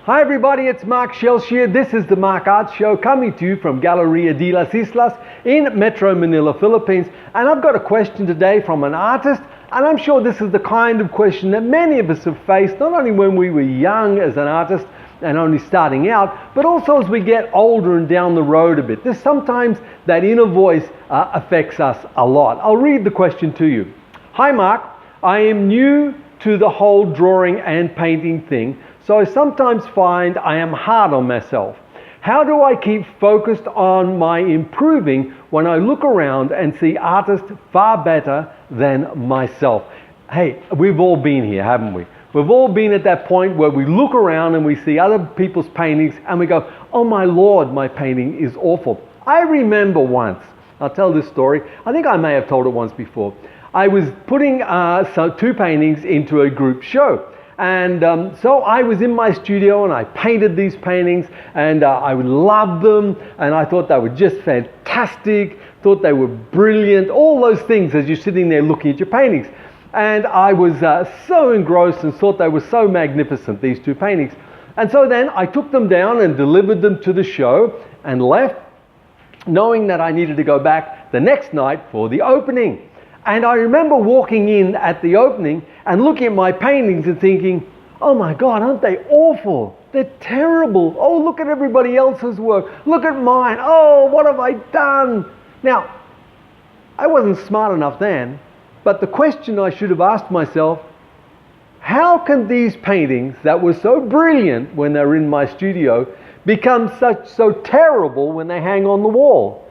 Hi everybody, it's Mark Shelsh here. This is the Mark Arts Show coming to you from Galeria de las Islas in Metro Manila, Philippines. And I've got a question today from an artist, and I'm sure this is the kind of question that many of us have faced, not only when we were young as an artist and only starting out, but also as we get older and down the road a bit. There's sometimes that inner voice affects us a lot. I'll read the question to you. Hi Mark, I am new to the whole drawing and painting thing, so I sometimes find I am hard on myself. How do I keep focused on my improving when I look around and see artists far better than myself? Hey, we've all been here, haven't we? We've all been at that point where we look around and we see other people's paintings and we go, oh my Lord, my painting is awful. I remember once, I'll tell this story, I think I may have told it once before. I was putting two paintings into a group show. And so I was in my studio and I painted these paintings, and I loved them, and I thought they were just fantastic, thought they were brilliant, all those things as you're sitting there looking at your paintings. And I was so engrossed and thought they were so magnificent, these two paintings. And so then I took them down and delivered them to the show and left, knowing that I needed to go back the next night for the opening. And I remember walking in at the opening and looking at my paintings and thinking, oh my God, aren't they awful? They're terrible. Oh, look at everybody else's work. Look at mine. Oh, what have I done? Now, I wasn't smart enough then, but the question I should have asked myself, how can these paintings that were so brilliant when they were in my studio become so terrible when they hang on the wall?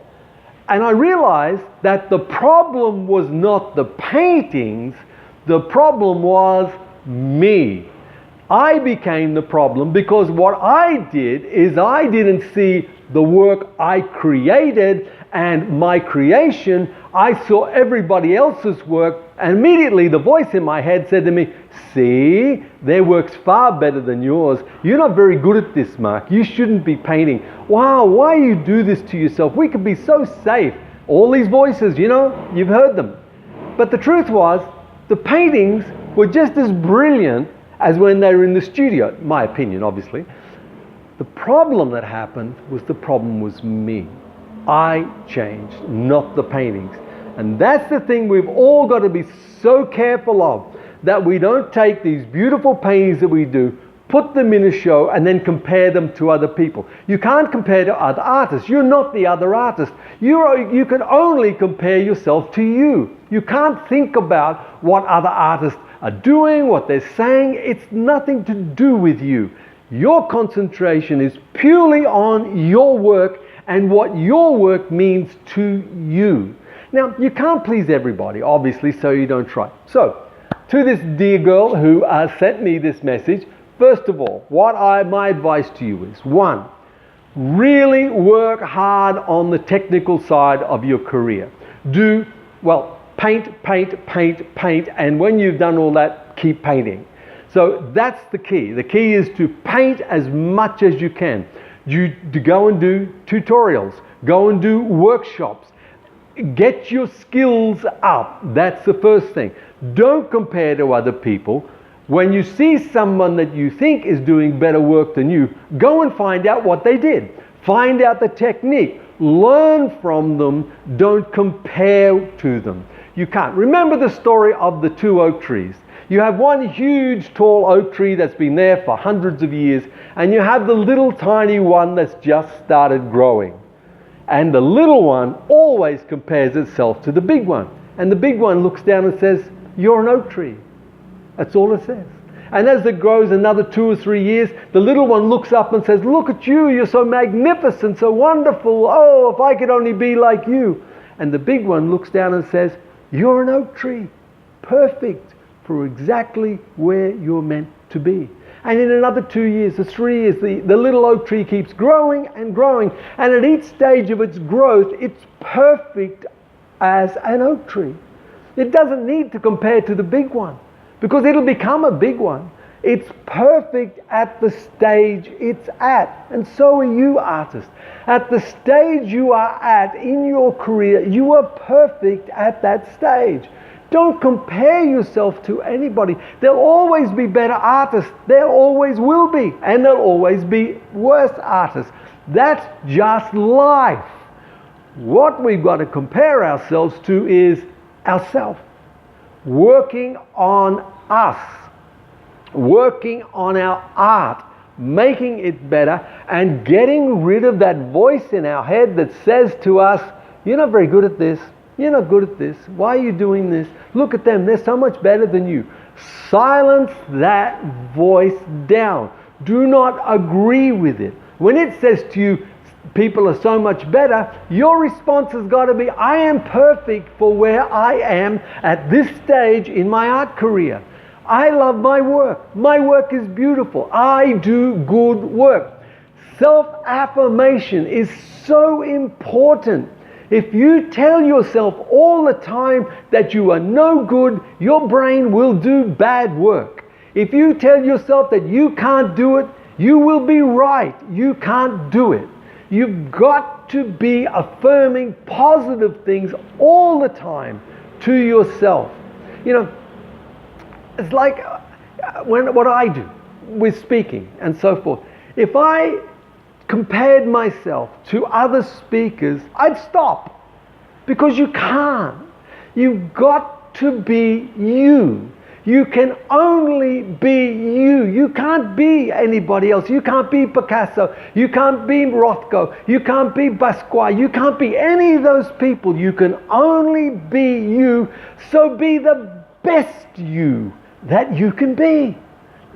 And I realized that the problem was not the paintings, the problem was me. I became the problem because what I did is I didn't see the work I created and my creation. I saw everybody else's work, and immediately the voice in my head said to me, see, their work's far better than yours. You're not very good at this, Mark. You shouldn't be painting. Wow, why you do this to yourself? We could be so safe. All these voices, you know, you've heard them. But the truth was, the paintings were just as brilliant as when they were in the studio, my opinion, obviously. The problem that happened was the problem was me. I changed, not the paintings. And that's the thing we've all got to be so careful of, that we don't take these beautiful paintings that we do, put them in a show, and then compare them to other people. You can't compare to other artists. You're not the other artist. You can only compare yourself to you. You can't think about what other artists are doing, what they're saying. It's nothing to do with you. Your concentration is purely on your work and what your work means to you. Now, you can't please everybody, obviously, so you don't try. So, to this dear girl who sent me this message, first of all, my advice to you is, one, really work hard on the technical side of your career. Paint, and when you've done all that, keep painting. So that's the key. The key is to paint as much as you can. You go and do tutorials, go and do workshops. Get your skills up. That's the first thing. Don't compare to other people. When you see someone that you think is doing better work than you, go and find out what they did. Find out the technique. Learn from them. Don't compare to them. You can't. Remember the story of the two oak trees. You have one huge tall oak tree that's been there for hundreds of years, and you have the little tiny one that's just started growing. And the little one always compares itself to the big one. And the big one looks down and says, you're an oak tree. That's all it says. And as it grows another 2 or 3 years, the little one looks up and says, look at you, you're so magnificent, so wonderful. Oh, if I could only be like you. And the big one looks down and says, you're an oak tree, perfect for exactly where you're meant to be. And in another 2 years or 3 years, the little oak tree keeps growing and growing. And at each stage of its growth, it's perfect as an oak tree. It doesn't need to compare to the big one, because it'll become a big one. It's perfect at the stage it's at. And so are you, artists. At the stage you are at in your career, you are perfect at that stage. Don't compare yourself to anybody. There'll always be better artists. There always will be. And there'll always be worse artists. That's just life. What we've got to compare ourselves to is ourselves. Working on us. Working on our art. Making it better. And getting rid of that voice in our head that says to us, you're not very good at this. You're not good at this. Why are you doing this? Look at them. They're so much better than you. Silence that voice down. Do not agree with it. When it says to you, people are so much better, your response has got to be, I am perfect for where I am at this stage in my art career. I love my work. My work is beautiful. I do good work. Self-affirmation is so important. If you tell yourself all the time that you are no good, your brain will do bad work. If you tell yourself that you can't do it, you will be right. You can't do it. You've got to be affirming positive things all the time to yourself. You know, it's like what I do with speaking and so forth. If I compared myself to other speakers, I'd stop. Because you can't. You've got to be you. You can only be you. You can't be anybody else. You can't be Picasso. You can't be Rothko. You can't be Basquiat. You can't be any of those people. You can only be you. So be the best you that you can be.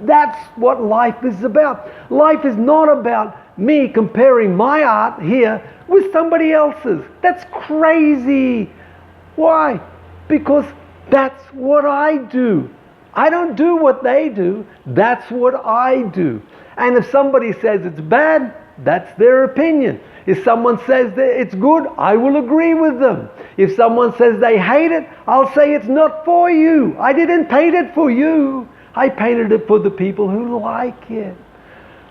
That's what life is about. Life is not about me comparing my art here with somebody else's. That's crazy. Why? Because that's what I do. I don't do what they do. That's what I do. And if somebody says it's bad, that's their opinion. If someone says that it's good, I will agree with them. If someone says they hate it, I'll say it's not for you. I didn't paint it for you. I painted it for the people who like it.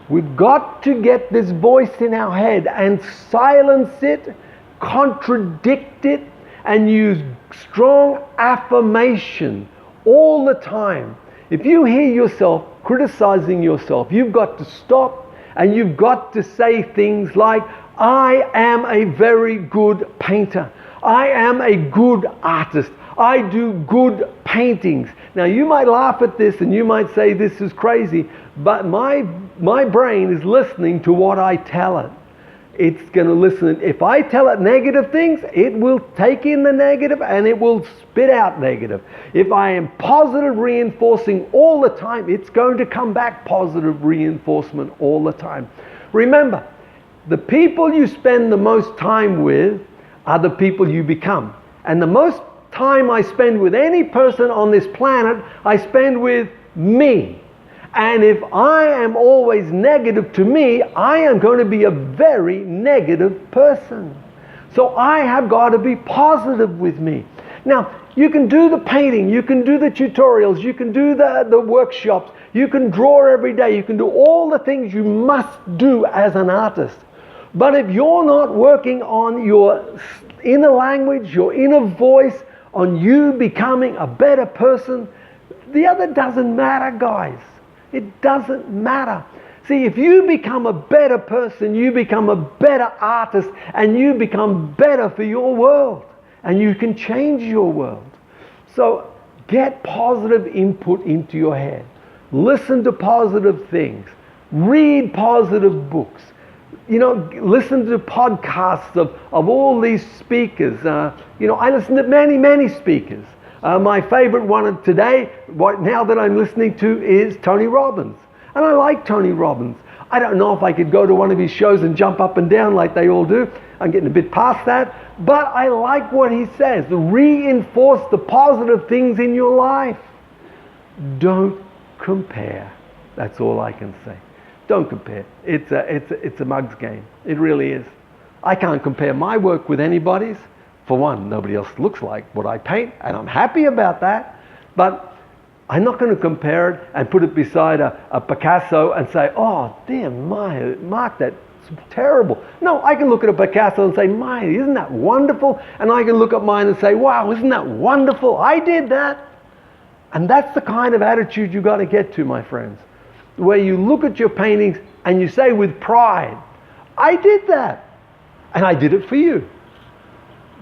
We've got to get this voice in our head and silence it, contradict it, and use strong affirmation all the time. If you hear yourself criticizing yourself, you've got to stop and you've got to say things like, I am a very good painter. I am a good artist. I do good paintings. Now you might laugh at this and you might say this is crazy, but my brain is listening to what I tell it. It's going to listen. If I tell it negative things, it will take in the negative and it will spit out negative. If I am positive reinforcing all the time, it's going to come back positive reinforcement all the time. Remember, the people you spend the most time with are the people you become. And the most time I spend with any person on this planet, I spend with me. And if I am always negative to me, I am going to be a very negative person. So I have got to be positive with me. Now, you can do the painting, you can do the tutorials, you can do the workshops, you can draw every day, you can do all the things you must do as an artist. But if you're not working on your inner language, your inner voice, on you becoming a better person, the other doesn't matter, guys. It doesn't matter. See, if you become a better person, you become a better artist, and you become better for your world, and you can change your world. So get positive input into your head. Listen to positive things. Read positive books. You know, listen to podcasts of all these speakers. I listen to many speakers. My favorite one today, right now that I'm listening to, is Tony Robbins. And I like Tony Robbins. I don't know if I could go to one of his shows and jump up and down like they all do. I'm getting a bit past that. But I like what he says. Reinforce the positive things in your life. Don't compare. That's all I can say. Don't compare. It's a mug's game. It really is. I can't compare my work with anybody's. For one, nobody else looks like what I paint, and I'm happy about that. But I'm not going to compare it and put it beside a Picasso and say, oh, dear Mark, that terrible. No, I can look at a Picasso and say, "My, isn't that wonderful?" And I can look at mine and say, "Wow, isn't that wonderful? I did that." And that's the kind of attitude you got to get to, my friends, where you look at your paintings and you say with pride, "I did that, and I did it for you."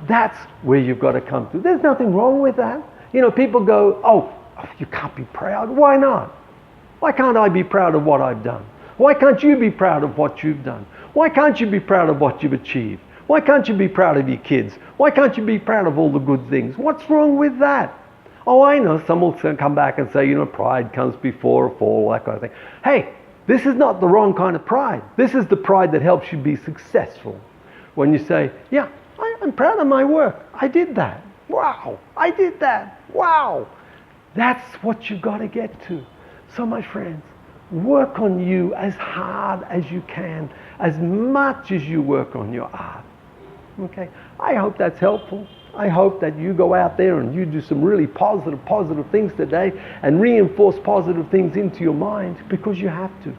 That's where you've got to come to. There's nothing wrong with that. You know, people go, "Oh, you can't be proud." Why not? Why can't I be proud of what I've done? Why can't you be proud of what you've done? Why can't you be proud of what you've achieved? Why can't you be proud of your kids? Why can't you be proud of all the good things? What's wrong with that? Oh, I know, some will come back and say, you know, pride comes before a fall, that kind of thing. Hey, this is not the wrong kind of pride. This is the pride that helps you be successful. When you say, yeah, I'm proud of my work. I did that. Wow, I did that. Wow. That's what you've got to get to. So my friends, work on you as hard as you can, as much as you work on your art. Okay? I hope that's helpful. I hope that you go out there and you do some really positive things today and reinforce positive things into your mind, because you have to.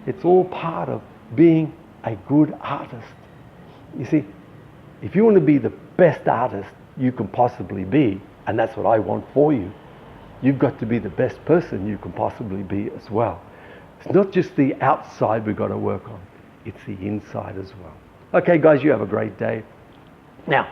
It's all part of being a good artist. You see, if you want to be the best artist you can possibly be, and that's what I want for you, you've got to be the best person you can possibly be as well. It's not just the outside we've got to work on, it's the inside as well. Okay guys, you have a great day. Now,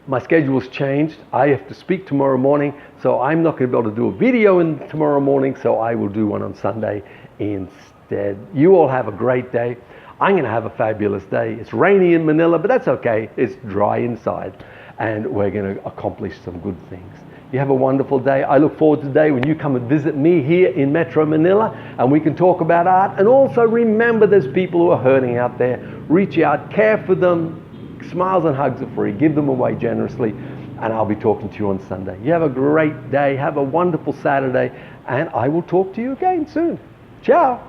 my schedule's changed. I have to speak tomorrow morning, so I'm not going to be able to do a video tomorrow morning, so I will do one on Sunday instead. You all have a great day. I'm going to have a fabulous day. It's rainy in Manila, but that's okay. It's dry inside, and we're going to accomplish some good things. You have a wonderful day. I look forward to the day when you come and visit me here in Metro Manila and we can talk about art. And also remember, there's people who are hurting out there. Reach out, care for them. Smiles and hugs are free. Give them away generously. And I'll be talking to you on Sunday. You have a great day. Have a wonderful Saturday. And I will talk to you again soon. Ciao.